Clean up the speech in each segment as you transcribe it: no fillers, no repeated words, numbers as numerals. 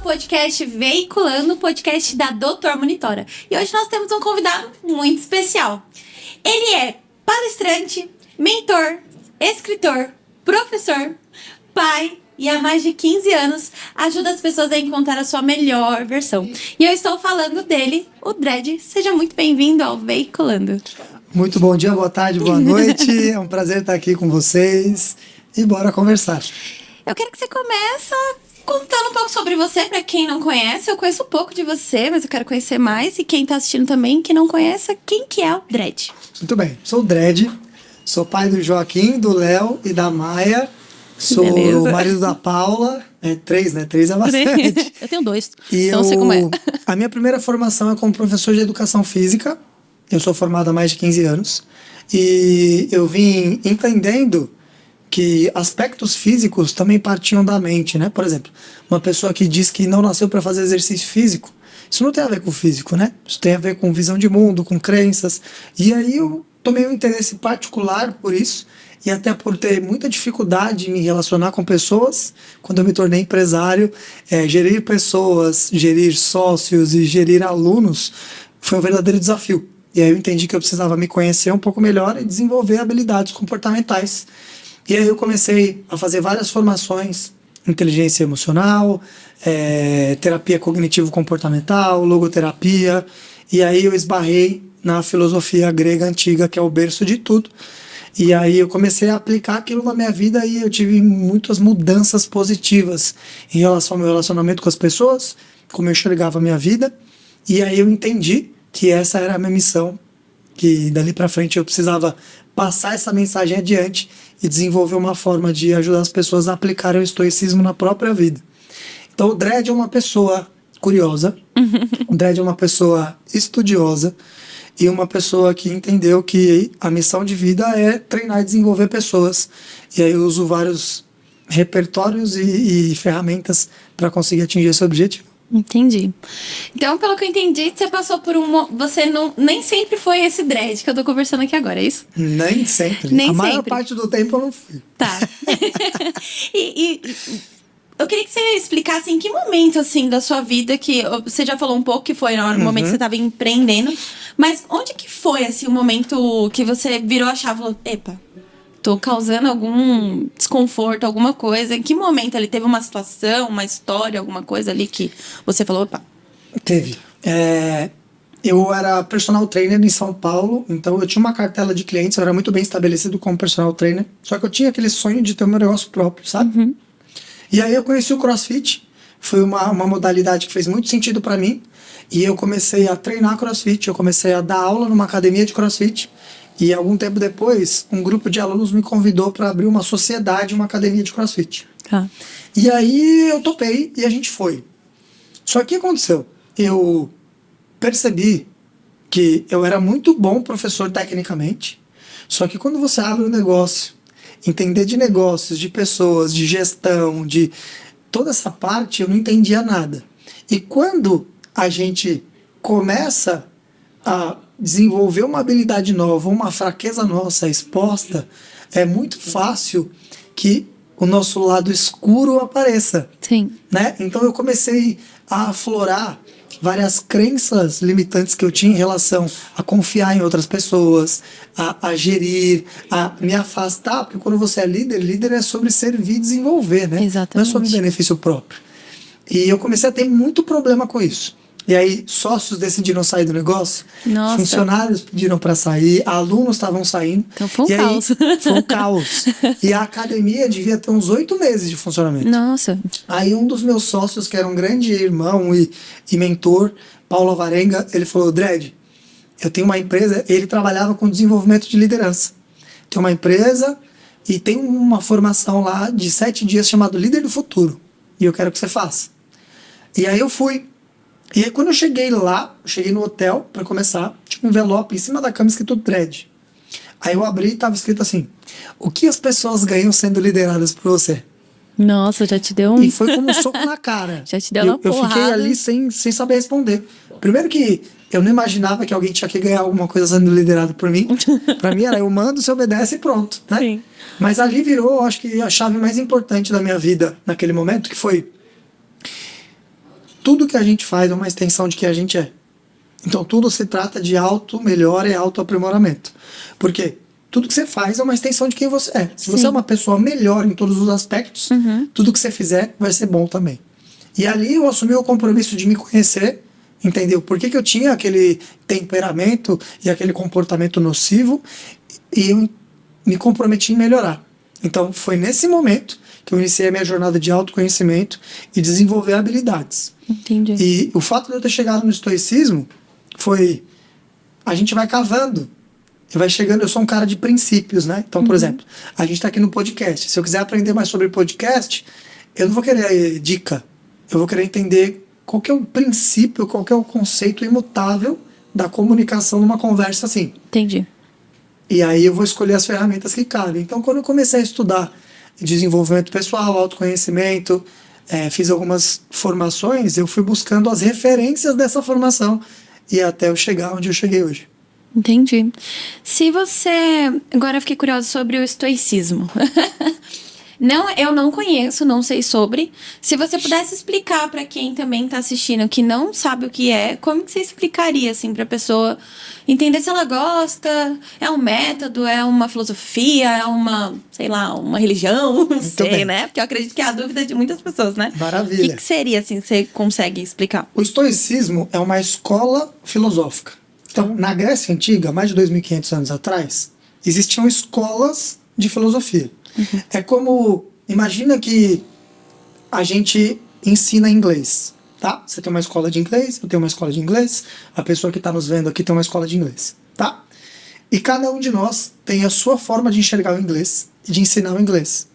ao podcast Veiculando, o podcast da Doutor Monitora. E hoje nós temos um convidado muito especial. Ele é palestrante, mentor, escritor, professor, pai e há mais de 15 anos ajuda as pessoas a encontrar a sua melhor versão. E eu estou falando dele, o Dredd. Seja muito bem-vindo ao Veiculando. Muito bom dia, boa tarde, boa noite. É um prazer estar aqui com vocês e bora conversar. Eu quero que você comece contando um pouco sobre você, para quem não conhece. Eu conheço um pouco de você, mas eu quero conhecer mais. E quem tá assistindo também, que não conhece, quem que é o Dredd? Muito bem, sou o Dredd, sou pai do Joaquim, do Léo e da Maia. Sou o marido da Paula. É 3, né? 3 é bastante. Eu tenho 2, e então eu sei como é. A minha primeira formação é como professor de educação física. Eu sou formado há mais de 15 anos. E eu vim entendendo que aspectos físicos também partiam da mente, né? Por exemplo, uma pessoa que diz que não nasceu para fazer exercício físico, isso não tem a ver com o físico, né? Isso tem a ver com visão de mundo, com crenças. E aí eu tomei um interesse particular por isso, e até por ter muita dificuldade em me relacionar com pessoas, quando eu me tornei empresário, gerir pessoas, gerir sócios e gerir alunos foi um verdadeiro desafio. E aí eu entendi que eu precisava me conhecer um pouco melhor e desenvolver habilidades comportamentais. E aí eu comecei a fazer várias formações, inteligência emocional, terapia cognitivo-comportamental, logoterapia, e aí eu esbarrei na filosofia grega antiga, que é o berço de tudo. E aí eu comecei a aplicar aquilo na minha vida e eu tive muitas mudanças positivas em relação ao meu relacionamento com as pessoas, como eu enxergava a minha vida, e aí eu entendi que essa era a minha missão, que dali para frente eu precisava passar essa mensagem adiante e desenvolver uma forma de ajudar as pessoas a aplicarem o estoicismo na própria vida. Então o Dredd é uma pessoa curiosa, o Dredd é uma pessoa estudiosa e uma pessoa que entendeu que a missão de vida é treinar e desenvolver pessoas. E aí eu uso vários repertórios e ferramentas para conseguir atingir esse objetivo. Entendi. Então, pelo que eu entendi, você passou por você nem sempre foi esse Dredd que eu tô conversando aqui agora, é isso? Nem sempre. Nem a maior sempre. parte do tempo eu não fui. Tá. e eu queria que você explicasse em que momento, assim, da sua vida, que você já falou um pouco que foi no momento que você estava empreendendo, mas onde que foi, assim, o momento que você virou a chave e falou, epa, tô causando algum desconforto, alguma coisa? Em que momento ele teve uma situação, uma história, alguma coisa ali que você falou, opa? Teve. Eu era personal trainer em São Paulo, então eu tinha uma cartela de clientes, eu era muito bem estabelecido como personal trainer, só que eu tinha aquele sonho de ter o meu negócio próprio, sabe? Uhum. E aí eu conheci o CrossFit, foi uma modalidade que fez muito sentido para mim, e eu comecei a treinar CrossFit, eu comecei a dar aula numa academia de CrossFit, e algum tempo depois, um grupo de alunos me convidou para abrir uma sociedade, uma academia de CrossFit. Ah. E aí eu topei e a gente foi. Só que o que aconteceu? Eu percebi que eu era muito bom professor tecnicamente, só que quando você abre um negócio, entender de negócios, de pessoas, de gestão, de toda essa parte, eu não entendia nada. E quando a gente começa a desenvolver uma habilidade nova, uma fraqueza nossa exposta, é muito fácil que o nosso lado escuro apareça. Sim. Né? Então eu comecei a aflorar várias crenças limitantes que eu tinha em relação a confiar em outras pessoas, a gerir, a me afastar, porque quando você é líder é sobre servir e desenvolver, né? Exatamente. Não é sobre benefício próprio. E eu comecei a ter muito problema com isso. E aí, sócios decidiram sair do negócio, Nossa. Funcionários pediram para sair, alunos estavam saindo. Então foi um e caos. Aí, foi um caos. E a academia devia ter uns 8 meses de funcionamento. Nossa. Aí um dos meus sócios, que era um grande irmão e mentor, Paulo Alvarenga, ele falou, Dredd, eu tenho uma empresa, ele trabalhava com desenvolvimento de liderança. Tem uma empresa e tem uma formação lá de 7 dias chamado Líder do Futuro. E eu quero que você faça. E aí eu fui. E aí quando eu cheguei lá, eu cheguei no hotel para começar, tinha um envelope em cima da cama escrito Dredd. Aí eu abri e estava escrito assim, o que as pessoas ganham sendo lideradas por você? Nossa, já te deu um... E foi como um soco na cara. Já te deu uma porrada. Eu fiquei ali sem saber responder. Primeiro que eu não imaginava que alguém tinha que ganhar alguma coisa sendo liderado por mim. Pra mim era eu mando, você obedece e pronto, né? Sim. Mas ali virou, acho que a chave mais importante da minha vida naquele momento, que foi tudo que a gente faz é uma extensão de quem a gente é. Então tudo se trata de auto-melhora e auto-aprimoramento. Por quê? Tudo que você faz é uma extensão de quem você é. Se você é uma pessoa melhor em todos os aspectos, tudo que você fizer vai ser bom também. E ali eu assumi o compromisso de me conhecer, entendeu? Por que eu tinha aquele temperamento e aquele comportamento nocivo, e eu me comprometi em melhorar. Então foi nesse momento que eu iniciei a minha jornada de autoconhecimento e desenvolver habilidades. Entendi. E o fato de eu ter chegado no estoicismo foi... A gente vai cavando. E vai chegando... Eu sou um cara de princípios, né? Então, por exemplo, a gente está aqui no podcast. Se eu quiser aprender mais sobre podcast, eu não vou querer dica. Eu vou querer entender qual que é o princípio, qual que é o conceito imutável da comunicação numa conversa assim. Entendi. E aí eu vou escolher as ferramentas que cabem. Então, quando eu comecei a estudar desenvolvimento pessoal, autoconhecimento, fiz algumas formações, eu fui buscando as referências dessa formação e até eu chegar onde eu cheguei hoje. Entendi. Se você... Agora eu fiquei curiosa sobre o estoicismo. Não, eu não conheço, não sei sobre. Se você pudesse explicar para quem também está assistindo, que não sabe o que é, como que você explicaria, assim, para a pessoa entender se ela gosta? É um método, é uma filosofia, é uma, sei lá, uma religião? Não sei, bem. né? Porque eu acredito que é a dúvida de muitas pessoas, né? Maravilha. O que seria, assim, você consegue explicar? O estoicismo é uma escola filosófica. Então, na Grécia Antiga, mais de 2.500 anos atrás, existiam escolas de filosofia. É como, imagina que a gente ensina inglês, tá? Você tem uma escola de inglês, eu tenho uma escola de inglês, a pessoa que está nos vendo aqui tem uma escola de inglês, tá? E cada um de nós tem a sua forma de enxergar o inglês e de ensinar o inglês.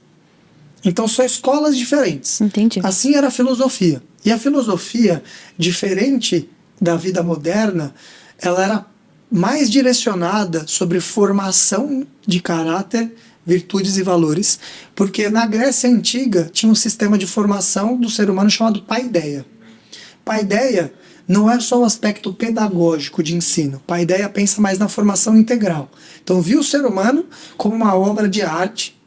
Então são escolas diferentes. Entendi. Assim era a filosofia. E a filosofia, diferente da vida moderna, ela era mais direcionada sobre formação de caráter, virtudes e valores, porque na Grécia Antiga tinha um sistema de formação do ser humano chamado paideia. Paideia não é só o aspecto pedagógico de ensino. Paideia pensa mais na formação integral. Então viu o ser humano como uma obra de arte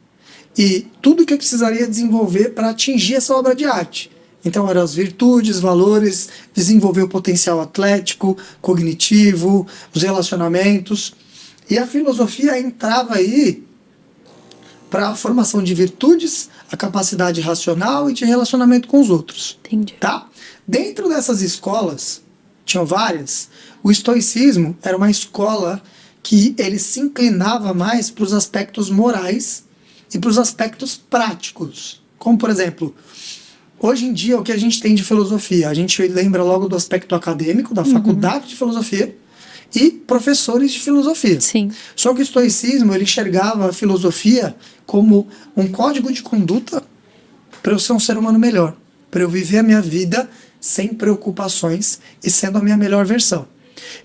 e tudo que eu precisaria desenvolver para atingir essa obra de arte. Então eram as virtudes, valores, desenvolver o potencial atlético, cognitivo, os relacionamentos. E a filosofia entrava aí para a formação de virtudes, a capacidade racional e de relacionamento com os outros. Entendi. Tá? Dentro dessas escolas, tinham várias, o estoicismo era uma escola que ele se inclinava mais para os aspectos morais e para os aspectos práticos. Como, por exemplo, hoje em dia o que a gente tem de filosofia? A gente lembra logo do aspecto acadêmico, da faculdade de filosofia, e professores de filosofia. Sim. Só que o estoicismo, ele enxergava a filosofia como um código de conduta para eu ser um ser humano melhor, para eu viver a minha vida sem preocupações e sendo a minha melhor versão.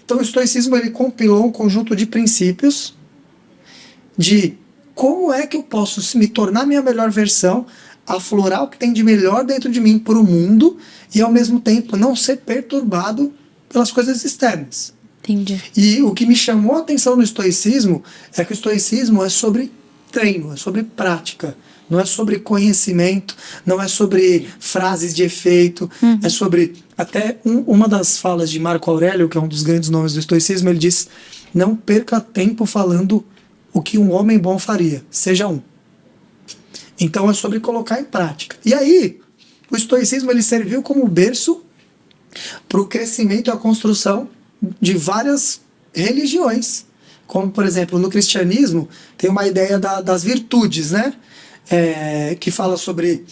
Então o estoicismo, ele compilou um conjunto de princípios de como é que eu posso me tornar minha melhor versão, aflorar o que tem de melhor dentro de mim para o mundo e ao mesmo tempo não ser perturbado pelas coisas externas. Entendi. E o que me chamou a atenção no estoicismo é que o estoicismo é sobre treino, é sobre prática. Não é sobre conhecimento, não é sobre frases de efeito, é sobre... Até uma das falas de Marco Aurélio, que é um dos grandes nomes do estoicismo, ele diz: não perca tempo falando o que um homem bom faria, seja um. Então é sobre colocar em prática. E aí, o estoicismo, ele serviu como berço para o crescimento e a construção de várias religiões. Como, por exemplo, no cristianismo, tem uma ideia das virtudes, né? Que fala sobre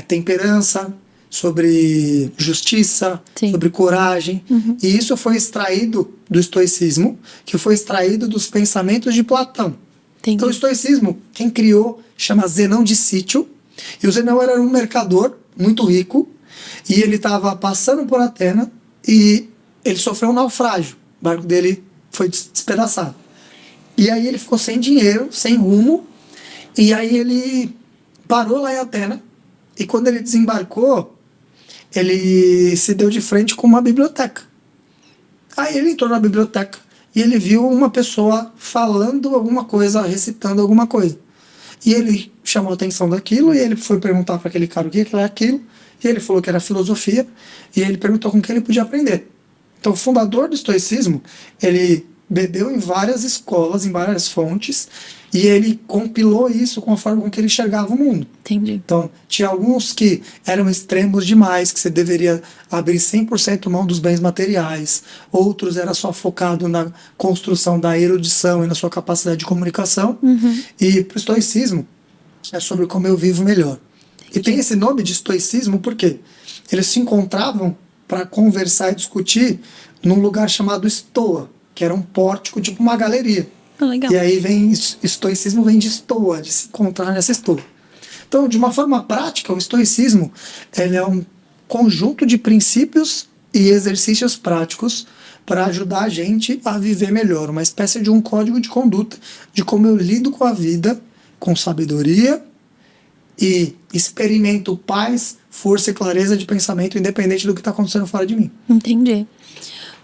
temperança, sobre justiça, Sim. sobre coragem. E isso foi extraído do estoicismo, que foi extraído dos pensamentos de Platão. Entendi. Então o estoicismo, quem criou, chama Zenão de Sício, e o Zenão era um mercador muito rico, e ele estava passando por Atena, e ele sofreu um naufrágio, o barco dele foi despedaçado. E aí ele ficou sem dinheiro, sem rumo, e aí ele parou lá em Atena, e quando ele desembarcou, ele se deu de frente com uma biblioteca. Aí ele entrou na biblioteca e ele viu uma pessoa falando alguma coisa, recitando alguma coisa. E ele chamou a atenção daquilo e ele foi perguntar para aquele cara o que era aquilo. E ele falou que era filosofia, e ele perguntou com quem ele podia aprender. Então, o fundador do estoicismo, ele bebeu em várias escolas, em várias fontes, e ele compilou isso com a forma com que ele enxergava o mundo. Entendi. Então, tinha alguns que eram extremos demais, que você deveria abrir 100% mão dos bens materiais. Outros era só focado na construção da erudição e na sua capacidade de comunicação. E para o estoicismo, é sobre como eu vivo melhor. E tem esse nome de estoicismo porque eles se encontravam para conversar e discutir num lugar chamado estoa, que era um pórtico, tipo uma galeria. Legal. E aí estoicismo vem de estoa, de se encontrar nessa estoa. Então, de uma forma prática, o estoicismo ele é um conjunto de princípios e exercícios práticos para ajudar a gente a viver melhor, uma espécie de um código de conduta de como eu lido com a vida, com sabedoria e experimento paz, força e clareza de pensamento independente do que está acontecendo fora de mim. Entendi.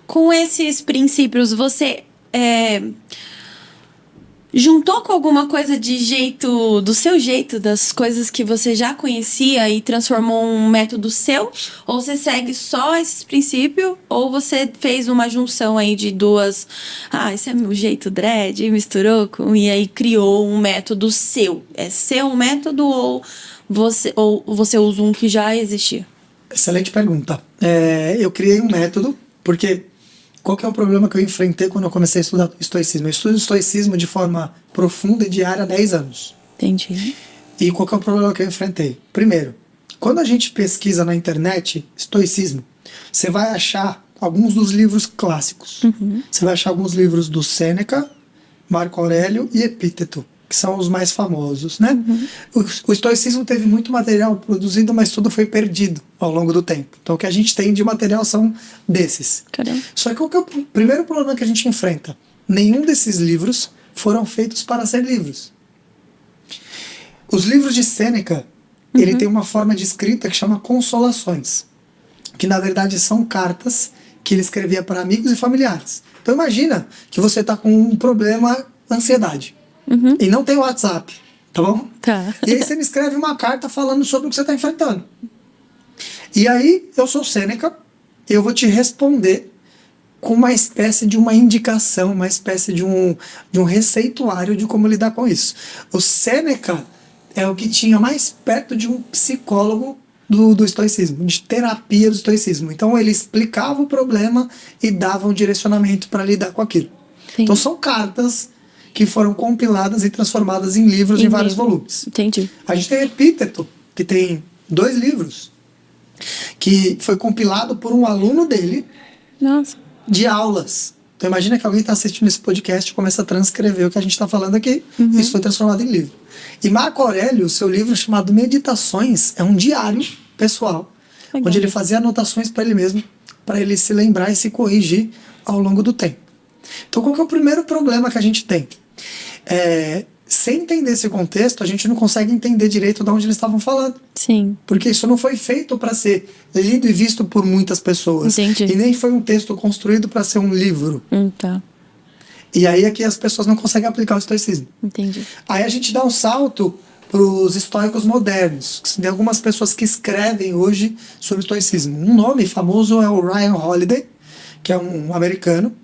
Com esses princípios, você juntou com alguma coisa de jeito, do seu jeito, das coisas que você já conhecia e transformou um método seu? Ou você segue só esses princípios? Ou você fez uma junção aí de duas... esse é meu jeito dread, misturou com... E aí criou um método seu. É seu método ou você usa um que já existia? Excelente pergunta. Eu criei um método, porque... Qual que é o problema que eu enfrentei quando eu comecei a estudar estoicismo? Eu estudo estoicismo de forma profunda e diária há 10 anos. Entendi. E qual que é o problema que eu enfrentei? Primeiro, quando a gente pesquisa na internet estoicismo, você vai achar alguns dos livros clássicos. Você vai achar alguns livros do Sêneca, Marco Aurélio e Epíteto, que são os mais famosos, né? O estoicismo teve muito material produzido, mas tudo foi perdido ao longo do tempo. Então o que a gente tem de material são desses. Caramba. Só que qual que é o primeiro problema que a gente enfrenta? Nenhum desses livros foram feitos para ser livros. Os livros de Sêneca, ele tem uma forma de escrita que chama consolações, que na verdade são cartas que ele escrevia para amigos e familiares. Então imagina que você está com um problema, ansiedade, e não tem WhatsApp, tá bom? Tá. E aí você me escreve uma carta falando sobre o que você está enfrentando. E aí eu sou Sêneca, eu vou te responder com uma espécie de uma indicação, uma espécie de um receituário de como lidar com isso. O Sêneca é o que tinha mais perto de um psicólogo do estoicismo, de terapia do estoicismo. Então ele explicava o problema e dava um direcionamento para lidar com aquilo. Sim. Então são cartas que foram compiladas e transformadas em livros em vários volumes. Entendi. A gente tem Epíteto, que tem 2 livros, que foi compilado por um aluno dele. Nossa. De aulas. Então imagina que alguém está assistindo esse podcast e começa a transcrever o que a gente está falando aqui. Isso foi transformado em livro. E Marco Aurélio, seu livro chamado Meditações, é um diário pessoal, Legal. onde ele fazia anotações para ele mesmo, para ele se lembrar e se corrigir ao longo do tempo. Então qual que é o primeiro problema que a gente tem? Sem entender esse contexto, a gente não consegue entender direito de onde eles estavam falando. Sim. Porque isso não foi feito para ser lido e visto por muitas pessoas. Entendi. E nem foi um texto construído para ser um livro. Tá. E aí é que as pessoas não conseguem aplicar o estoicismo. Entendi. Aí a gente dá um salto para os estoicos modernos. Tem algumas pessoas que escrevem hoje sobre o estoicismo. Um nome famoso é o Ryan Holiday, que é um americano,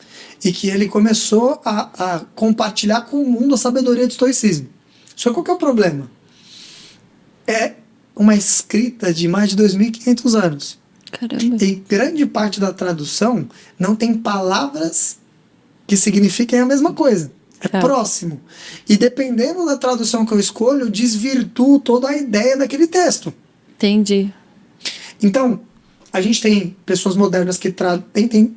e que ele começou a compartilhar com o mundo a sabedoria do estoicismo. Só que qual que é o problema? É uma escrita de mais de 2.500 anos. Caramba. E grande parte da tradução não tem palavras que signifiquem a mesma coisa. É próximo. E dependendo da tradução que eu escolho, eu desvirtuo toda a ideia daquele texto. Entendi. Então, a gente tem pessoas modernas que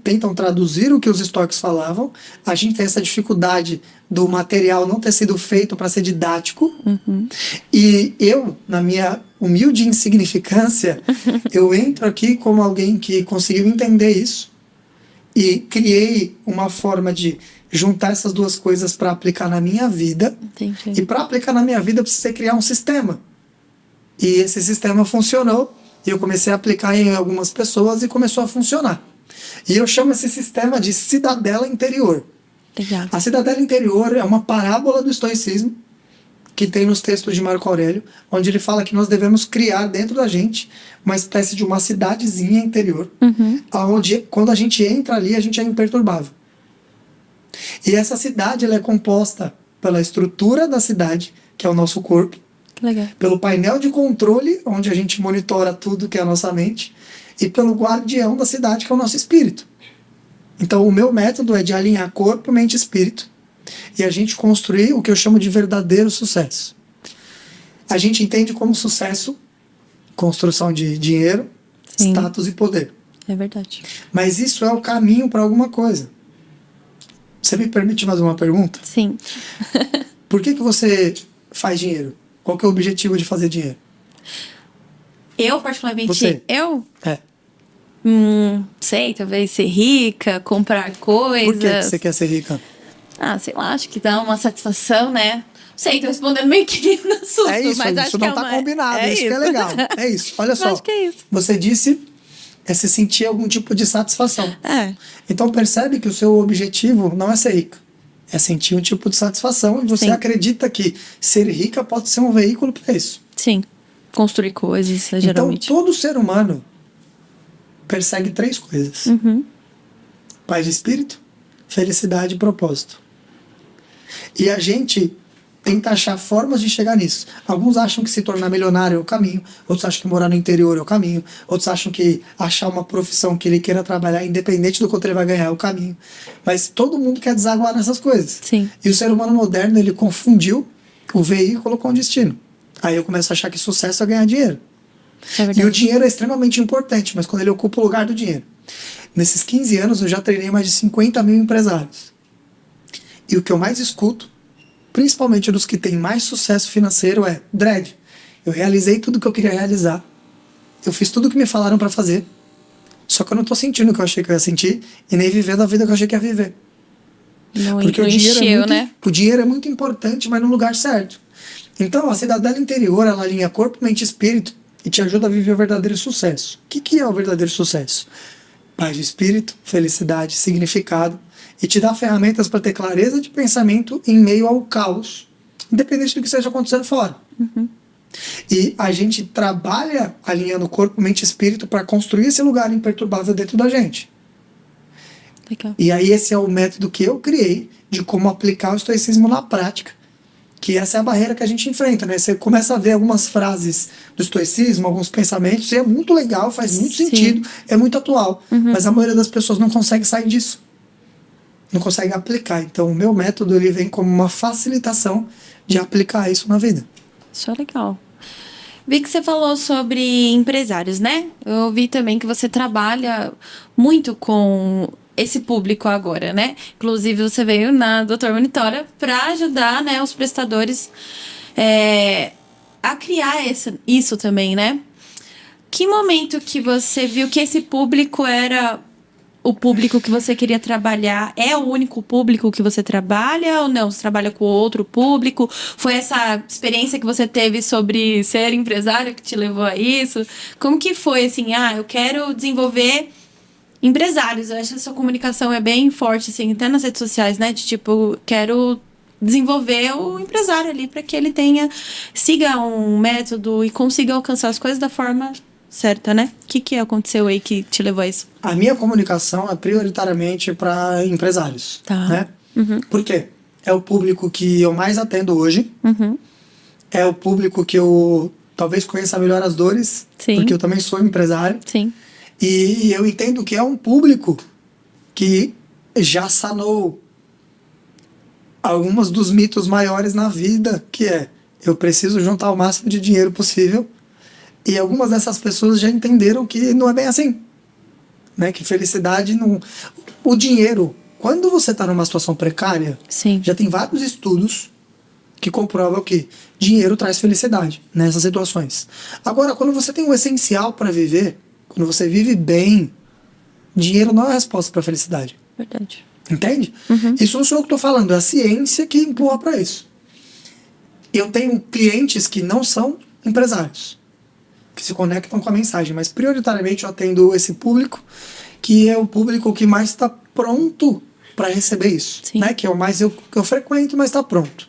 tentam traduzir o que os estoicos falavam. A gente tem essa dificuldade do material não ter sido feito para ser didático. E eu, na minha humilde insignificância, eu entro aqui como alguém que conseguiu entender isso e criei uma forma de juntar essas duas coisas para aplicar na minha vida. Entendi. E para aplicar na minha vida, eu precisei criar um sistema. E esse sistema funcionou. E eu comecei a aplicar em algumas pessoas e começou a funcionar. E eu chamo esse sistema de cidadela interior. Legal. A cidadela interior é uma parábola do estoicismo que tem nos textos de Marco Aurélio, onde ele fala que nós devemos criar dentro da gente uma espécie de uma cidadezinha interior, onde quando a gente entra ali, a gente é imperturbável. E essa cidade ela é composta pela estrutura da cidade, que é o nosso corpo, Que legal. pelo painel de controle, onde a gente monitora tudo que é a nossa mente, e pelo guardião da cidade, que é o nosso espírito. Então, o meu método é de alinhar corpo, mente e espírito, e a gente construir o que eu chamo de verdadeiro sucesso. A gente entende como sucesso construção de dinheiro, Sim. status e poder. É verdade. Mas isso é o caminho para alguma coisa. Você me permite fazer uma pergunta? Sim. Por que você faz dinheiro? Qual que é o objetivo de fazer dinheiro? Eu, particularmente, Você. É. Sei, talvez ser rica, comprar coisas. Por que você quer ser rica? Ah, sei lá, acho que dá uma satisfação, né? Sei, tô respondendo meio que no susto, É isso, mas acho isso que não tá combinado, isso que é legal. É isso, olha só. Acho que é isso. Você disse se sentir algum tipo de satisfação. É. Então percebe que o seu objetivo não é ser rica. É sentir um tipo de satisfação e você Sim. acredita que ser rica pode ser um veículo para isso. Sim. Construir coisas, geralmente. Então todo ser humano persegue 3 coisas. Paz de espírito, felicidade e propósito. E a gente tenta achar formas de chegar nisso. Alguns acham que se tornar milionário é o caminho, outros acham que morar no interior é o caminho, outros acham que achar uma profissão que ele queira trabalhar, independente do quanto ele vai ganhar, é o caminho. Mas todo mundo quer desaguar nessas coisas. Sim. E o ser humano moderno, ele confundiu o veículo com o destino. Aí eu começo a achar que sucesso é ganhar dinheiro. É verdade. E o dinheiro é extremamente importante, mas quando ele ocupa o lugar do dinheiro. Nesses 15 anos eu já treinei mais de 50 mil empresários. E o que eu mais escuto, principalmente dos que têm mais sucesso financeiro, é: Dredd, eu realizei tudo que eu queria realizar, eu fiz tudo que me falaram para fazer, só que eu não tô sentindo o que eu achei que eu ia sentir e nem vivendo a vida que eu achei que ia viver. Não, Porque não o dinheiro, encheu, né? o dinheiro é muito importante, mas no lugar certo. Então a cidadela interior, ela alinha corpo, mente e espírito e te ajuda a viver o verdadeiro sucesso. O que é o verdadeiro sucesso? Paz de espírito, felicidade, significado, e te dá ferramentas para ter clareza de pensamento em meio ao caos, independente do que esteja acontecendo fora. E a gente trabalha alinhando corpo, mente e espírito para construir esse lugar imperturbável dentro da gente. Legal. E aí esse é o método que eu criei de como aplicar o estoicismo na prática, que essa é a barreira que a gente enfrenta, né? Você começa a ver algumas frases do estoicismo, alguns pensamentos, e é muito legal, faz muito Sim. sentido, é muito atual, mas a maioria das pessoas não consegue sair disso. Não consegue aplicar. Então o meu método ele vem como uma facilitação de aplicar isso na vida. Isso é legal. Vi que você falou sobre empresários, né? Eu vi também que você trabalha muito com esse público agora, né? Inclusive, você veio na Doutor Monitora para ajudar, né, os prestadores a criar isso também, né? Que momento que você viu que esse público era o público que você queria trabalhar? É o único público que você trabalha ou não? Você trabalha com outro público? Foi essa experiência que você teve sobre ser empresário que te levou a isso? Como que foi, assim, eu quero desenvolver empresários. Eu acho que a sua comunicação é bem forte, assim, até nas redes sociais, né? De tipo, quero desenvolver o empresário ali para que ele siga um método e consiga alcançar as coisas da forma certa, né? O que aconteceu aí que te levou a isso? A minha comunicação é prioritariamente para empresários. Tá. Né? Por quê? É o público que eu mais atendo hoje. É o público que eu talvez conheça melhor as dores. Sim. Porque eu também sou empresário. Sim. E eu entendo que é um público que já sanou alguns dos mitos maiores na vida, que é: eu preciso juntar o máximo de dinheiro possível. E algumas dessas pessoas já entenderam que não é bem assim. Né? Que felicidade não... O dinheiro, quando você está numa situação precária, Sim. já tem vários estudos que comprovam que dinheiro traz felicidade nessas situações. Agora, quando você tem o essencial para viver, quando você vive bem, dinheiro não é a resposta para a felicidade. Verdade. Entende? Isso não sou eu que estou falando, é a ciência que empurra para isso. Eu tenho clientes que não são empresários, que se conectam com a mensagem, mas prioritariamente eu atendo esse público, que é o público que mais está pronto para receber isso. Sim. Né? Que é o mais que eu frequento, mas está pronto.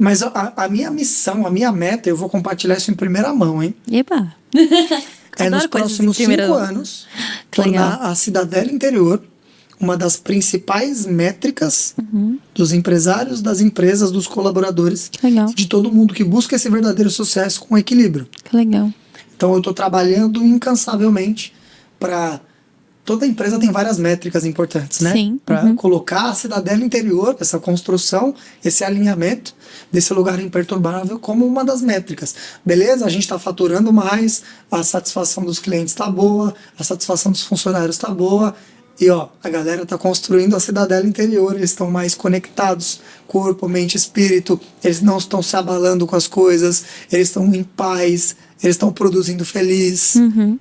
Mas a minha missão, a minha meta, eu vou compartilhar isso em primeira mão, hein? Epa! É nos Adoro coisas em próximos 5 primeira mão. anos, Que legal. tornar a Cidadela Interior uma das principais métricas dos empresários, das empresas, dos colaboradores, Que legal. de todo mundo que busca esse verdadeiro sucesso com equilíbrio. Que legal. Então eu estou trabalhando incansavelmente para... Toda empresa tem várias métricas importantes, né? Sim. Para colocar a Cidadela Interior, essa construção, esse alinhamento desse lugar imperturbável como uma das métricas. Beleza, a gente está faturando mais, a satisfação dos clientes está boa, a satisfação dos funcionários está boa. E ó, a galera está construindo a Cidadela Interior, eles estão mais conectados, corpo, mente, espírito, eles não estão se abalando com as coisas, eles estão em paz, eles estão produzindo feliz,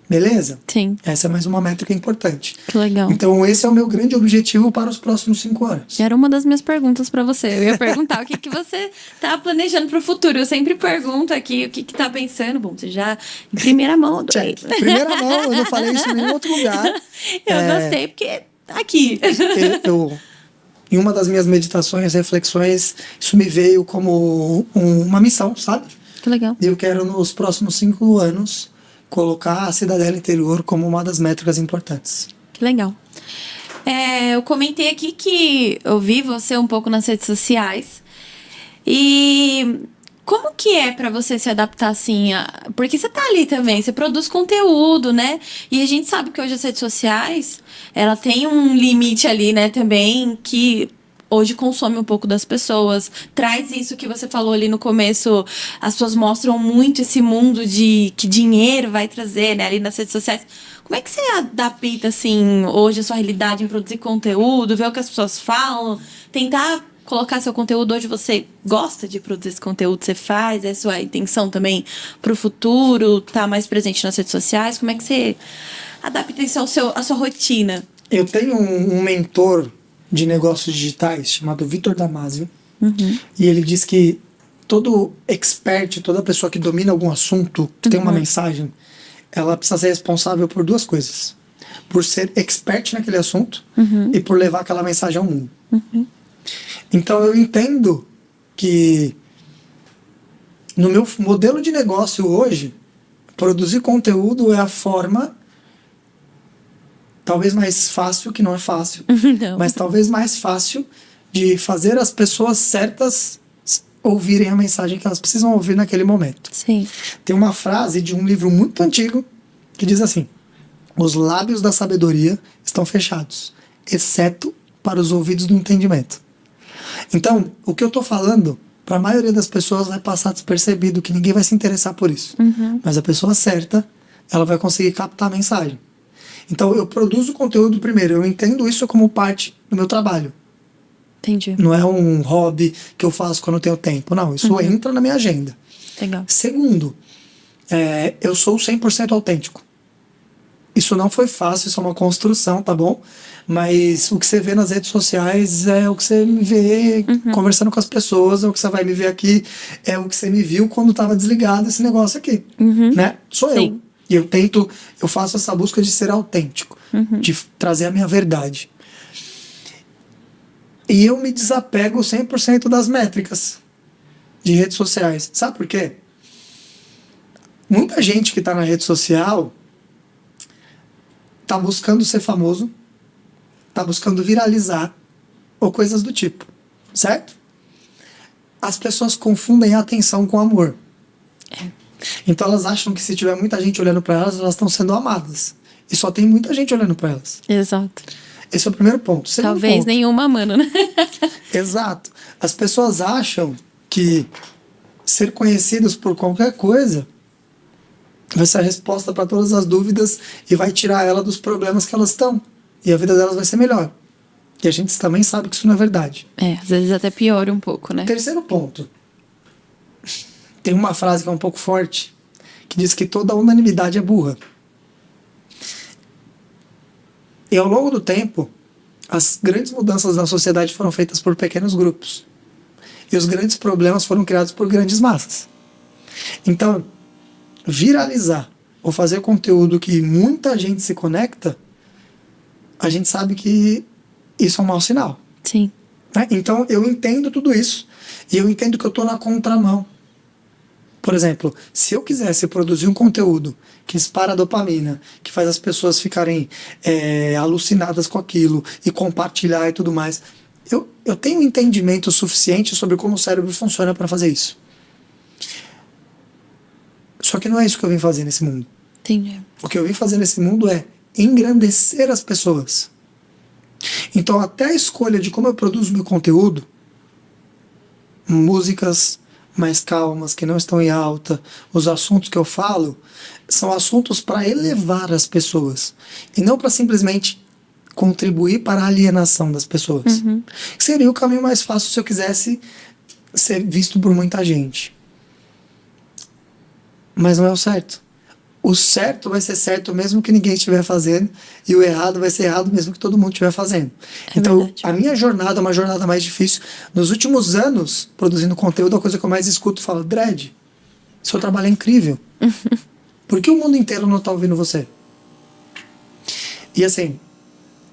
beleza? Sim. Essa é mais uma métrica importante. Que legal. Então esse é o meu grande objetivo para os próximos 5 anos. Era uma das minhas perguntas pra você. Eu ia perguntar o que você tá planejando pro futuro. Eu sempre pergunto aqui o que tá pensando. Bom, você já em primeira mão, adorei. Check. Primeira mão, eu não falei isso em nenhum outro lugar. Eu gostei porque tá aqui. Em uma das minhas meditações, reflexões, isso me veio como uma missão, sabe? Que legal. E eu quero, nos próximos 5 anos, colocar a Cidadela Interior como uma das métricas importantes. Que legal. Eu comentei aqui que eu vi você um pouco nas redes sociais. E como que é pra você se adaptar assim? Porque você tá ali também, você produz conteúdo, né? E a gente sabe que hoje as redes sociais, ela tem um limite ali, né, também, que hoje consome um pouco das pessoas. Traz isso que você falou ali no começo. As pessoas mostram muito esse mundo de que dinheiro vai trazer, né, ali nas redes sociais. Como é que você adapta, assim, hoje a sua realidade em produzir conteúdo, ver o que as pessoas falam, tentar colocar seu conteúdo? Hoje você gosta de produzir esse conteúdo, você faz, é sua intenção também pro futuro, tá mais presente nas redes sociais? Como é que você adapta isso à sua rotina? Eu tenho um mentor de negócios digitais chamado Vitor Damasio, e ele diz que todo expert, toda pessoa que domina algum assunto, que tem uma mensagem, ela precisa ser responsável por 2 coisas: por ser expert naquele assunto e por levar aquela mensagem ao mundo. Então eu entendo que no meu modelo de negócio hoje, produzir conteúdo é a forma talvez mais fácil, que não é fácil, Não. mas talvez mais fácil de fazer as pessoas certas ouvirem a mensagem que elas precisam ouvir naquele momento. Sim. Tem uma frase de um livro muito antigo que diz assim: os lábios da sabedoria estão fechados, exceto para os ouvidos do entendimento. Então, o que eu estou falando, para a maioria das pessoas vai passar despercebido, que ninguém vai se interessar por isso. Mas a pessoa certa, ela vai conseguir captar a mensagem. Então, eu produzo conteúdo primeiro, eu entendo isso como parte do meu trabalho. Entendi. Não é um hobby que eu faço quando eu tenho tempo. Não, isso entra na minha agenda. Legal. Segundo, eu sou 100% autêntico. Isso não foi fácil, isso é uma construção, tá bom? Mas o que você vê nas redes sociais é o que você me vê conversando com as pessoas, é o que você vai me ver aqui, é o que você me viu quando estava desligado esse negócio aqui, né? Sou Sim. eu. E eu faço essa busca de ser autêntico, de trazer a minha verdade. E eu me desapego 100% das métricas de redes sociais. Sabe por quê? Muita gente que está na rede social tá buscando ser famoso, tá buscando viralizar ou coisas do tipo, certo? As pessoas confundem a atenção com amor. Então elas acham que se tiver muita gente olhando para elas, elas estão sendo amadas. E só tem muita gente olhando para elas. Exato. Esse é o primeiro ponto. Segundo Talvez ponto, nenhuma, mano, né? exato. As pessoas acham que ser conhecidos por qualquer coisa vai ser a resposta para todas as dúvidas e vai tirar ela dos problemas que elas estão. E a vida delas vai ser melhor. E a gente também sabe que isso não é verdade. Às vezes até piora um pouco, né? Terceiro ponto. Tem uma frase que é um pouco forte, que diz que toda unanimidade é burra. E ao longo do tempo, as grandes mudanças na sociedade foram feitas por pequenos grupos. E os grandes problemas foram criados por grandes massas. Então, viralizar ou fazer conteúdo que muita gente se conecta, a gente sabe que isso é um mau sinal. Sim. né? Então, eu entendo tudo isso e eu entendo que eu estou na contramão. Por exemplo, se eu quisesse produzir um conteúdo que dispara dopamina, que faz as pessoas ficarem alucinadas com aquilo e compartilhar e tudo mais, eu tenho um entendimento suficiente sobre como o cérebro funciona para fazer isso. Só que não é isso que eu vim fazer nesse mundo. Entendi. O que eu vim fazer nesse mundo é engrandecer as pessoas. Então, até a escolha de como eu produzo meu conteúdo, músicas mais calmas, que não estão em alta, os assuntos que eu falo, são assuntos para elevar as pessoas. E não para simplesmente contribuir para a alienação das pessoas. Seria o caminho mais fácil se eu quisesse ser visto por muita gente. Mas não é o certo. O certo vai ser certo mesmo que ninguém estiver fazendo, e o errado vai ser errado mesmo que todo mundo estiver fazendo. Então, verdade. A minha jornada é uma jornada mais difícil. Nos últimos anos, produzindo conteúdo, a coisa que eu mais escuto, falo, Dredd, seu trabalho é incrível. Por que o mundo inteiro não está ouvindo você? E assim,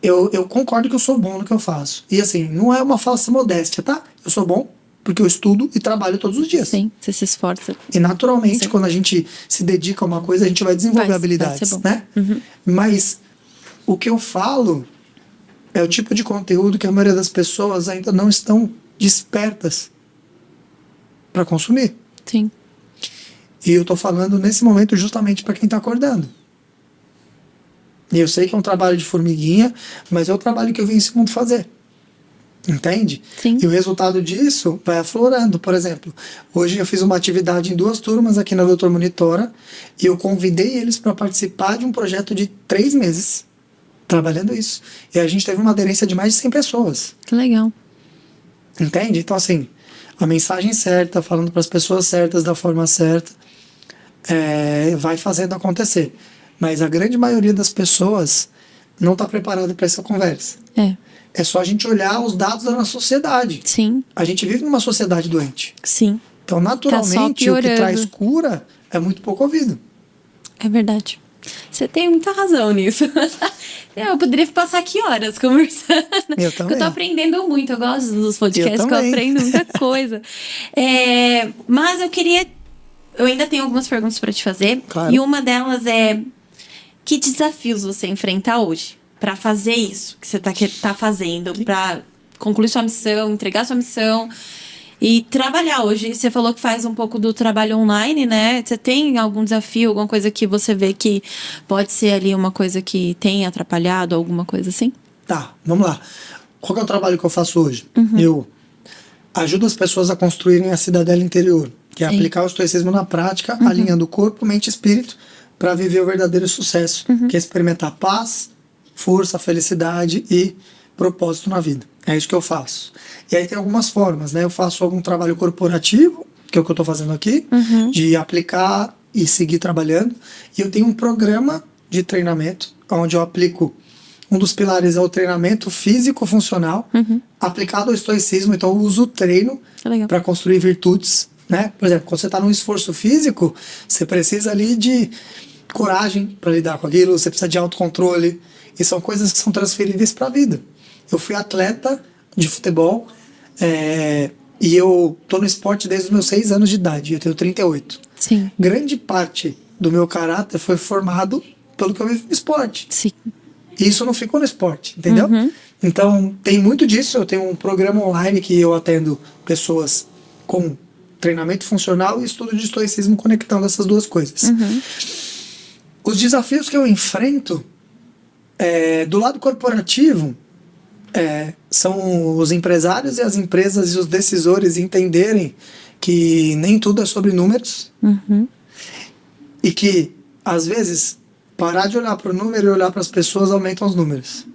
eu concordo que eu sou bom no que eu faço. E assim, não é uma falsa modéstia, tá? Eu sou bom porque eu estudo e trabalho todos os dias. Sim, você se esforça. E naturalmente, quando a gente se dedica a uma coisa, a gente vai desenvolver habilidades, né? Mas o que eu falo é o tipo de conteúdo que a maioria das pessoas ainda não estão despertas para consumir. Sim. E eu tô falando nesse momento justamente para quem tá acordando. E eu sei que é um trabalho de formiguinha, mas é o trabalho que eu vim esse mundo fazer. Entende? Sim. E o resultado disso vai aflorando. Por exemplo, hoje eu fiz uma atividade em 2 turmas aqui na Doutor Monitora e eu convidei eles para participar de um projeto de 3 meses trabalhando isso. E a gente teve uma aderência de mais de 100 pessoas. Que legal. Entende? Então, assim, a mensagem certa, falando para as pessoas certas, da forma certa, vai fazendo acontecer. Mas a grande maioria das pessoas não está preparada para essa conversa. É só a gente olhar os dados da nossa sociedade. Sim. A gente vive numa sociedade doente. Sim. Então, naturalmente, o que traz cura é muito pouco ouvido. É verdade. Você tem muita razão nisso. Eu poderia passar aqui horas conversando. Eu também. Eu tô aprendendo muito. Eu gosto dos podcasts, que eu aprendo muita coisa. Mas eu ainda tenho algumas perguntas para te fazer. Claro. E uma delas é: que desafios você enfrenta hoje para fazer isso que você tá fazendo, para concluir sua missão, entregar sua missão e trabalhar hoje? Você falou que faz um pouco do trabalho online, né? Você tem algum desafio, alguma coisa que você vê que pode ser ali uma coisa que tem atrapalhado, alguma coisa assim? Tá, vamos lá. Qual que é o trabalho que eu faço hoje? Eu ajudo as pessoas a construírem a cidadela interior, que é aplicar o estoicismo na prática, alinhando corpo, mente e espírito para viver o verdadeiro sucesso, que é experimentar paz, força, felicidade e propósito na vida. É isso que eu faço. E aí tem algumas formas, né? Eu faço algum trabalho corporativo, que é o que eu estou fazendo aqui, de aplicar e seguir trabalhando. E eu tenho um programa de treinamento, onde eu aplico, um dos pilares é o treinamento físico-funcional, aplicado ao estoicismo. Então eu uso o treino para construir virtudes, né? Por exemplo, quando você está num esforço físico, você precisa ali de coragem para lidar com aquilo, você precisa de autocontrole. E são coisas que são transferíveis para a vida. Eu fui atleta de futebol e eu tô no esporte desde os meus 6 anos de idade. Eu tenho 38. Sim. Grande parte do meu caráter foi formado pelo que eu vivi no esporte. Sim. E isso não ficou no esporte, entendeu? Então, tem muito disso. Eu tenho um programa online que eu atendo pessoas com treinamento funcional e estudo de estoicismo, conectando essas duas coisas. Os desafios que eu enfrento do lado corporativo, são os empresários e as empresas e os decisores entenderem que nem tudo é sobre números e que, às vezes, parar de olhar para o número e olhar para as pessoas aumentam os números.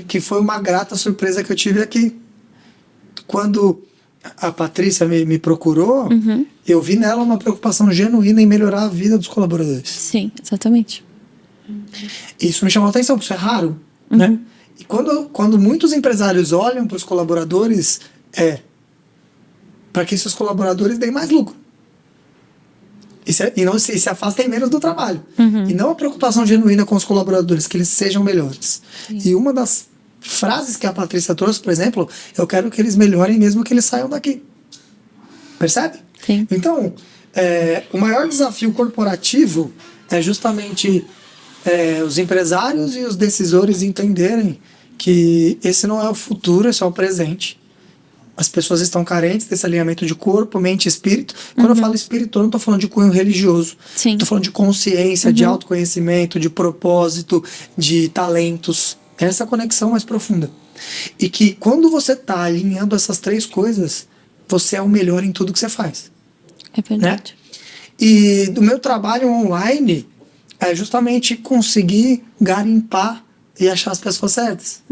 Que foi uma grata surpresa que eu tive aqui. Quando a Patrícia me procurou, eu vi nela uma preocupação genuína em melhorar a vida dos colaboradores. Sim, exatamente. Isso me chamou a atenção, porque isso é raro, né? E quando muitos empresários olham para os colaboradores, para que esses colaboradores deem mais lucro. E não se afastem menos do trabalho. E não a preocupação genuína com os colaboradores, que eles sejam melhores. E uma das frases que a Patrícia trouxe, por exemplo, eu quero que eles melhorem mesmo que eles saiam daqui. Percebe? Sim. Então, o maior desafio corporativo é justamente os empresários e os decisores entenderem que esse não é o futuro, esse é o presente. As pessoas estão carentes desse alinhamento de corpo, mente e espírito. Quando eu falo espírito, eu não estou falando de cunho religioso. Estou falando de consciência, de autoconhecimento, de propósito, de talentos. Essa conexão mais profunda. E que quando você está alinhando essas 3 coisas, você é o melhor em tudo que você faz. É verdade. Né? E do meu trabalho online é justamente conseguir garimpar e achar as pessoas certas.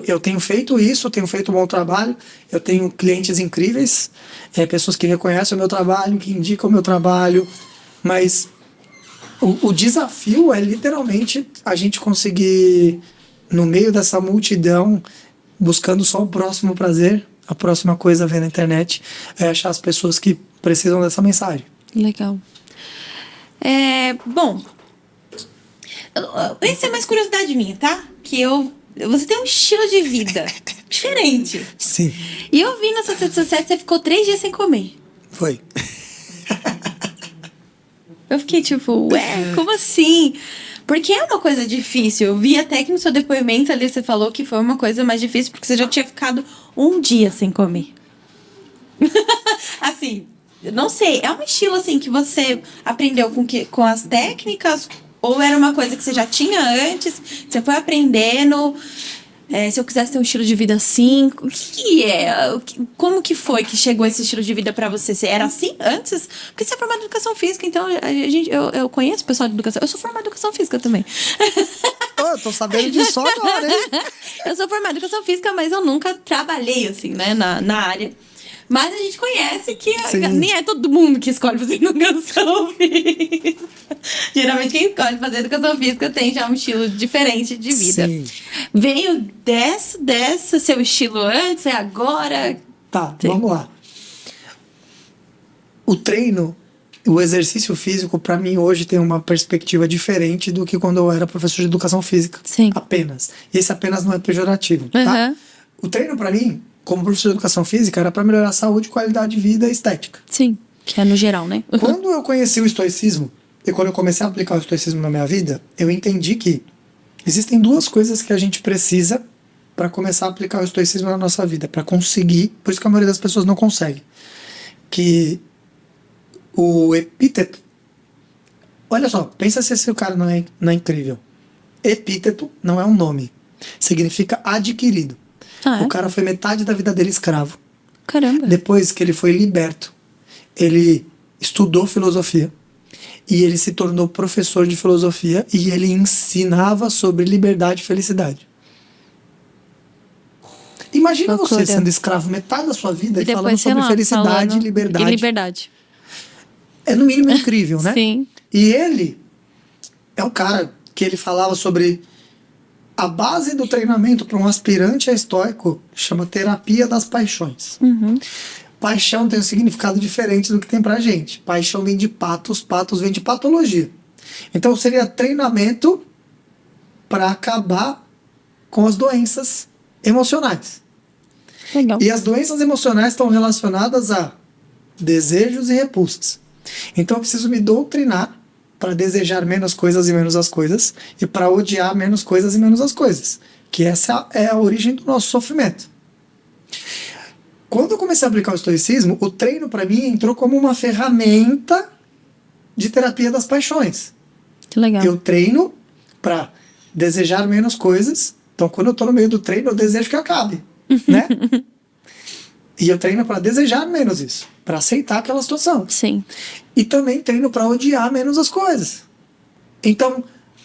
Eu tenho feito isso, tenho feito um bom trabalho, eu tenho clientes incríveis, pessoas que reconhecem o meu trabalho, que indicam o meu trabalho, mas o desafio é literalmente a gente conseguir, no meio dessa multidão, buscando só o próximo prazer, a próxima coisa a ver na internet, é achar as pessoas que precisam dessa mensagem. Legal. Bom, essa é mais curiosidade minha, tá? Você tem um estilo de vida diferente. Sim. E eu vi nas suas redes sociais que você ficou 3 dias sem comer. Foi. Eu fiquei tipo, como assim? Porque é uma coisa difícil. Eu vi até que no seu depoimento ali você falou que foi uma coisa mais difícil porque você já tinha ficado 1 dia sem comer. Assim, eu não sei. É um estilo assim que você aprendeu com as técnicas? Ou era uma coisa que você já tinha antes, você foi aprendendo? Se eu quisesse ter um estilo de vida assim, o que é? Como que foi que chegou esse estilo de vida pra você? Você era assim antes? Porque você é formado em educação física, então eu conheço o pessoal de educação. Eu sou formada em educação física também. Eu tô sabendo disso agora, hein? Eu sou formada em educação física, mas eu nunca trabalhei assim, né, na área. Mas a gente conhece que nem é todo mundo que escolhe fazer educação física. Geralmente quem escolhe fazer educação física tem já um estilo diferente de vida. Sim. Veio desse seu estilo antes, é agora? Tá, vamos lá. O treino, o exercício físico, para mim, hoje tem uma perspectiva diferente do que quando eu era professor de educação física. Sim. Apenas. E esse apenas não é pejorativo, tá? O treino, para mim, como professor de educação física, era para melhorar a saúde, qualidade de vida e estética. Sim, que é no geral, né? Quando eu conheci o estoicismo, e quando eu comecei a aplicar o estoicismo na minha vida, eu entendi que existem 2 coisas que a gente precisa para começar a aplicar o estoicismo na nossa vida, para conseguir, por isso que a maioria das pessoas não consegue. Que o epíteto, olha só, pensa se esse cara não é incrível. Epíteto não é um nome, significa adquirido. O cara foi metade da vida dele escravo. Caramba. Depois que ele foi liberto, ele estudou filosofia e ele se tornou professor de filosofia e ele ensinava sobre liberdade e felicidade. Imagina você sendo escravo metade da sua vida e falando sobre felicidade e liberdade. É no mínimo incrível, né? Sim. E ele é um cara que ele falava sobre a base do treinamento para um aspirante a estoico, chama terapia das paixões. Paixão tem um significado diferente do que tem pra gente. Paixão vem de patos, patos vem de patologia. Então seria treinamento para acabar com as doenças emocionais. Legal. E as doenças emocionais estão relacionadas a desejos e repulsas. Então eu preciso me doutrinar para desejar menos coisas e menos as coisas, e para odiar menos coisas e menos as coisas. Que essa é a origem do nosso sofrimento. Quando eu comecei a aplicar o estoicismo, o treino para mim entrou como uma ferramenta de terapia das paixões. Que legal. Eu treino para desejar menos coisas. Então, quando eu estou no meio do treino, eu desejo que acabe, né? E eu treino para desejar menos isso, para aceitar aquela situação. Sim. E também treino para odiar menos as coisas. Então,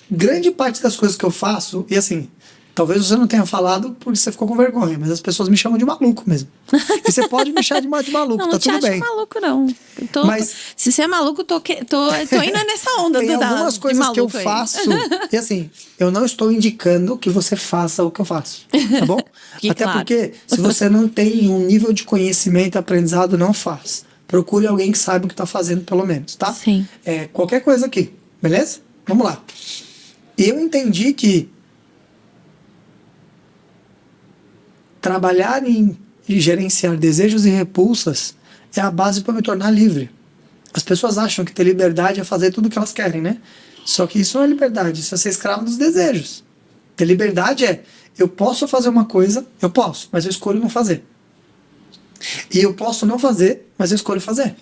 grande parte das coisas que eu faço, e assim, talvez você não tenha falado porque você ficou com vergonha, mas as pessoas me chamam de maluco mesmo. E você pode me chamar de maluco, não, tá tudo bem. Não, te acho maluco, não. Mas, se você é maluco, tô indo nessa onda. Tem algumas coisas que eu faço, e assim, eu não estou indicando que você faça o que eu faço, tá bom? Até claro. Porque se você não tem um nível de conhecimento e aprendizado, não faz. Procure alguém que saiba o que está fazendo, pelo menos, tá? Sim. Qualquer coisa aqui, beleza? Vamos lá. E eu entendi que trabalhar em gerenciar desejos e repulsas é a base para me tornar livre. As pessoas acham que ter liberdade é fazer tudo o que elas querem, né? Só que isso não é liberdade, isso é ser escravo dos desejos. Ter liberdade é, eu posso fazer uma coisa, eu posso, mas eu escolho não fazer. E eu posso não fazer, mas eu escolho fazer.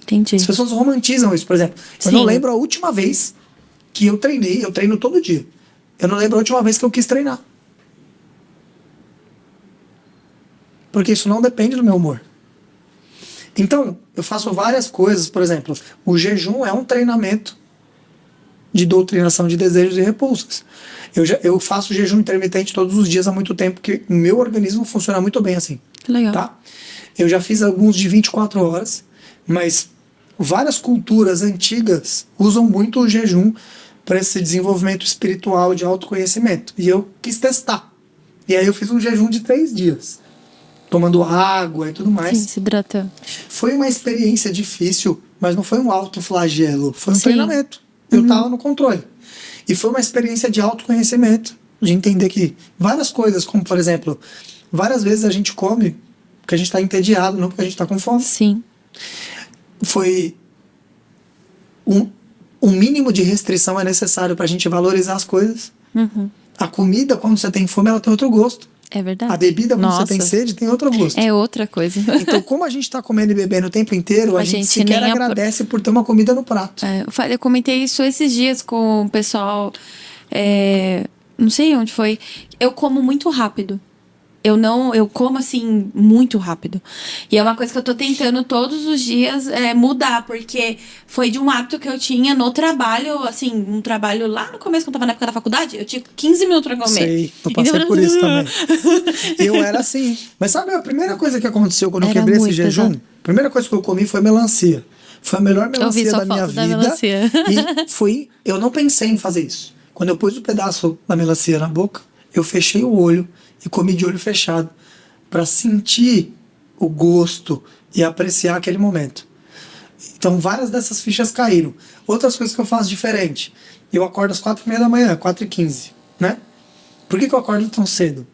Entendi. As pessoas romantizam isso, por exemplo. Eu não lembro a última vez que eu treinei, eu treino todo dia. Eu não lembro a última vez que eu quis treinar. Porque isso não depende do meu humor. Então, eu faço várias coisas, por exemplo, o jejum é um treinamento de doutrinação de desejos e repulsas. Eu faço jejum intermitente todos os dias há muito tempo, porque o meu organismo funciona muito bem assim. Legal. Tá? Eu já fiz alguns de 24 horas, mas várias culturas antigas usam muito o jejum para esse desenvolvimento espiritual de autoconhecimento. E eu quis testar. E aí eu fiz um jejum de 3 dias. Tomando água e tudo mais. Sim, se hidratando. Foi uma experiência difícil, mas não foi um autoflagelo. Foi um Sim. treinamento. Eu estava no controle. E foi uma experiência de autoconhecimento. De entender que várias coisas, como por exemplo, várias vezes a gente come porque a gente está entediado, não porque a gente está com fome. Sim. Foi um mínimo de restrição é necessário para a gente valorizar as coisas. Uhum. A comida, quando você tem fome, ela tem outro gosto. É verdade. A bebida, quando você tem Nossa. sede, tem outro gosto. É outra coisa. Então, como a gente está comendo e bebendo o tempo inteiro, a gente sequer nem agradece por ter uma comida no prato. Eu comentei isso esses dias com o pessoal. Não sei onde foi. Eu como muito rápido. Eu como assim muito rápido. E é uma coisa que eu tô tentando todos os dias mudar, porque foi de um hábito que eu tinha no trabalho, assim, um trabalho lá no começo, quando eu tava na época da faculdade, eu tinha 15 minutos pra comer. Sei, eu passei por isso também. Eu era assim. Mas sabe a primeira coisa que aconteceu quando eu quebrei esse jejum? A primeira coisa que eu comi foi melancia. Foi a melhor melancia da minha vida. Melancia. E eu não pensei em fazer isso. Quando eu pus o pedaço da melancia na boca, eu fechei o olho e comi de olho fechado para sentir o gosto e apreciar aquele momento. Então várias dessas fichas caíram. Outras coisas que eu faço diferente. Eu acordo às 4h30 da manhã, 4h15, né? Por que eu acordo tão cedo?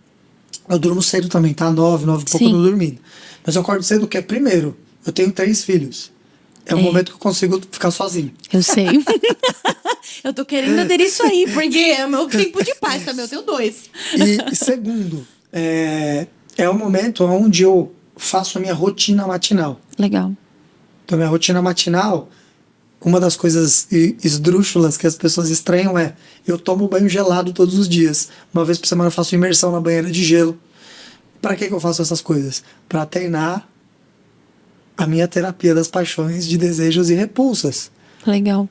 Eu durmo cedo também, tá? 9 e pouco eu tô dormindo. Mas eu acordo cedo porque, primeiro, eu tenho 3 filhos. É um momento que eu consigo ficar sozinho. Eu sei. Eu tô querendo aderir isso aí, porque é o meu tempo de paz também. Eu tenho 2. E segundo, é um momento onde eu faço a minha rotina matinal. Legal. Então, minha rotina matinal, uma das coisas esdrúxulas que as pessoas estranham é eu tomo banho gelado todos os dias. Uma vez por semana eu faço imersão na banheira de gelo. Para que eu faço essas coisas? Para treinar a minha terapia das paixões de desejos e repulsas. Legal.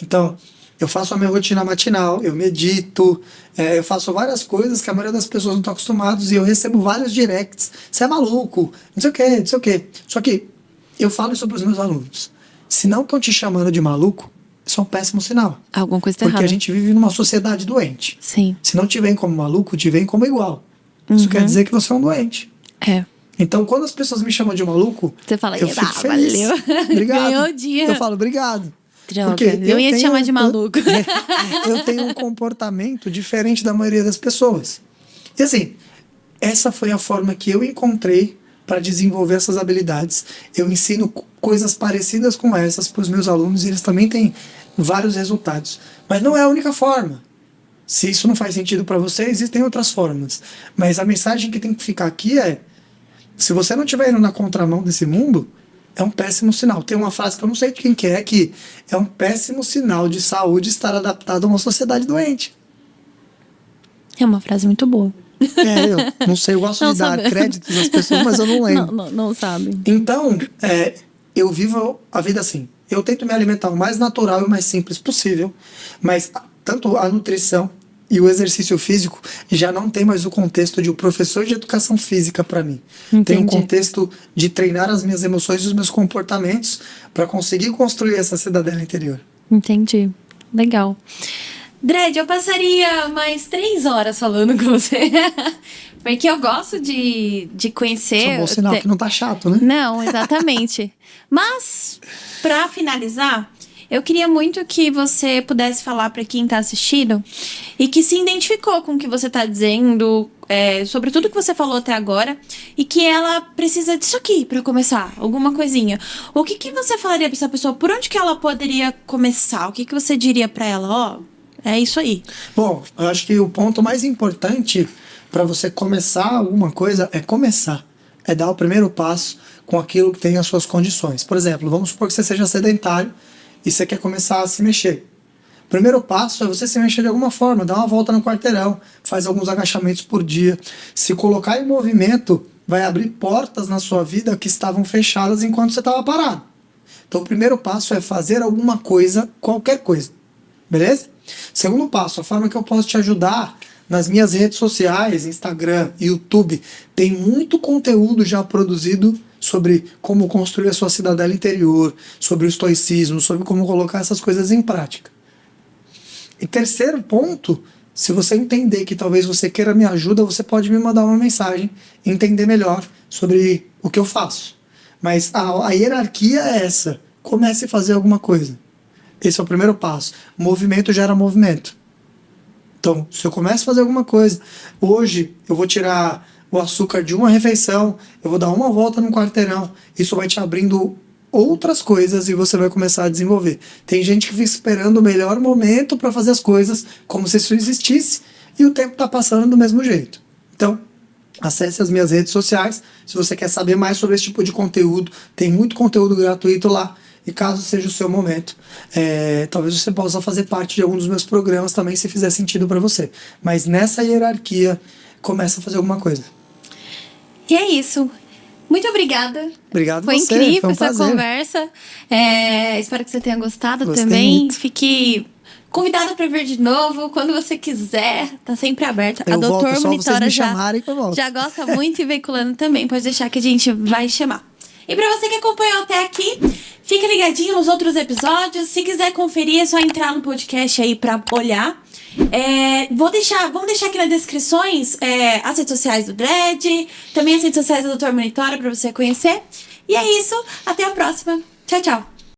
Então, eu faço a minha rotina matinal, eu medito, eu faço várias coisas que a maioria das pessoas não estão acostumadas e eu recebo vários directs. Você é maluco, não sei o quê, não sei o quê. Só que eu falo isso para os meus alunos. Se não estão te chamando de maluco, isso é um péssimo sinal. Alguma coisa está errada. Porque a gente vive numa sociedade doente. Sim. Se não te veem como maluco, te veem como igual. Isso quer dizer que você é um doente. É. Então, quando as pessoas me chamam de maluco, você fala, eu fico feliz. Valeu. Obrigado. Ganhou o dia. Eu falo, obrigado. Droga, Porque eu ia te chamar de maluco. Eu tenho um comportamento diferente da maioria das pessoas. E assim, essa foi a forma que eu encontrei para desenvolver essas habilidades. Eu ensino coisas parecidas com essas para os meus alunos e eles também têm vários resultados. Mas não é a única forma. Se isso não faz sentido para você, existem outras formas. Mas a mensagem que tem que ficar aqui é: se você não estiver indo na contramão desse mundo, é um péssimo sinal. Tem uma frase que eu não sei de quem que é um péssimo sinal de saúde estar adaptado a uma sociedade doente. É uma frase muito boa. Eu não sei, eu gosto de dar créditos às pessoas, mas eu não lembro. Não sabe. Então, eu vivo a vida assim. Eu tento me alimentar o mais natural e o mais simples possível, mas tanto a nutrição e o exercício físico já não tem mais o contexto de um professor de educação física para mim. Entendi. Tem um contexto de treinar as minhas emoções e os meus comportamentos para conseguir construir essa cidadela interior. Entendi. Legal. Dredd, eu passaria mais 3 horas falando com você. Porque eu gosto de conhecer... Isso é um bom sinal que não tá chato, né? Não, exatamente. Mas, para finalizar, Eu queria muito que você pudesse falar para quem tá assistindo e que se identificou com o que você tá dizendo, sobre tudo que você falou até agora, e que ela precisa disso aqui para começar, alguma coisinha. O que você falaria para essa pessoa? Por onde que ela poderia começar? O que você diria para ela? É isso aí. Bom, eu acho que o ponto mais importante para você começar alguma coisa é começar. É dar o primeiro passo com aquilo que tem as suas condições. Por exemplo, vamos supor que você seja sedentário e você quer começar a se mexer. O primeiro passo é você se mexer de alguma forma, dar uma volta no quarteirão, faz alguns agachamentos por dia. Se colocar em movimento, vai abrir portas na sua vida que estavam fechadas enquanto você estava parado. Então o primeiro passo é fazer alguma coisa, qualquer coisa. Beleza? Segundo passo, a forma que eu posso te ajudar nas minhas redes sociais, Instagram, YouTube, tem muito conteúdo já produzido sobre como construir a sua cidadela interior, sobre o estoicismo, sobre como colocar essas coisas em prática. E terceiro ponto, se você entender que talvez você queira minha ajuda, você pode me mandar uma mensagem, entender melhor sobre o que eu faço. Mas a hierarquia é essa. Comece a fazer alguma coisa. Esse é o primeiro passo. Movimento gera movimento. Então, se eu começo a fazer alguma coisa, hoje eu vou tirar o açúcar de uma refeição, eu vou dar uma volta no quarteirão, isso vai te abrindo outras coisas e você vai começar a desenvolver. Tem gente que fica esperando o melhor momento para fazer as coisas, como se isso existisse, e o tempo está passando do mesmo jeito. Então, acesse as minhas redes sociais, se você quer saber mais sobre esse tipo de conteúdo, tem muito conteúdo gratuito lá, e caso seja o seu momento, talvez você possa fazer parte de algum dos meus programas também, se fizer sentido para você. Mas nessa hierarquia, começa a fazer alguma coisa. E é isso. Muito obrigada. Obrigado Foi você. incrível Foi um essa prazer. conversa. Espero que você tenha gostado. Gostei também. muito. Fique convidada para vir de novo quando você quiser. Tá sempre aberta. Eu A volto, doutora só vocês Monitora me chamarem que eu volto. já gosta muito e veiculando também. Pode deixar que a gente vai chamar. E pra você que acompanhou até aqui, fica ligadinho nos outros episódios. Se quiser conferir, é só entrar no podcast aí pra olhar. Vamos deixar aqui nas descrições as redes sociais do Dredd, também as redes sociais da Doutora Monitora pra você conhecer. E é isso, até a próxima. Tchau, tchau.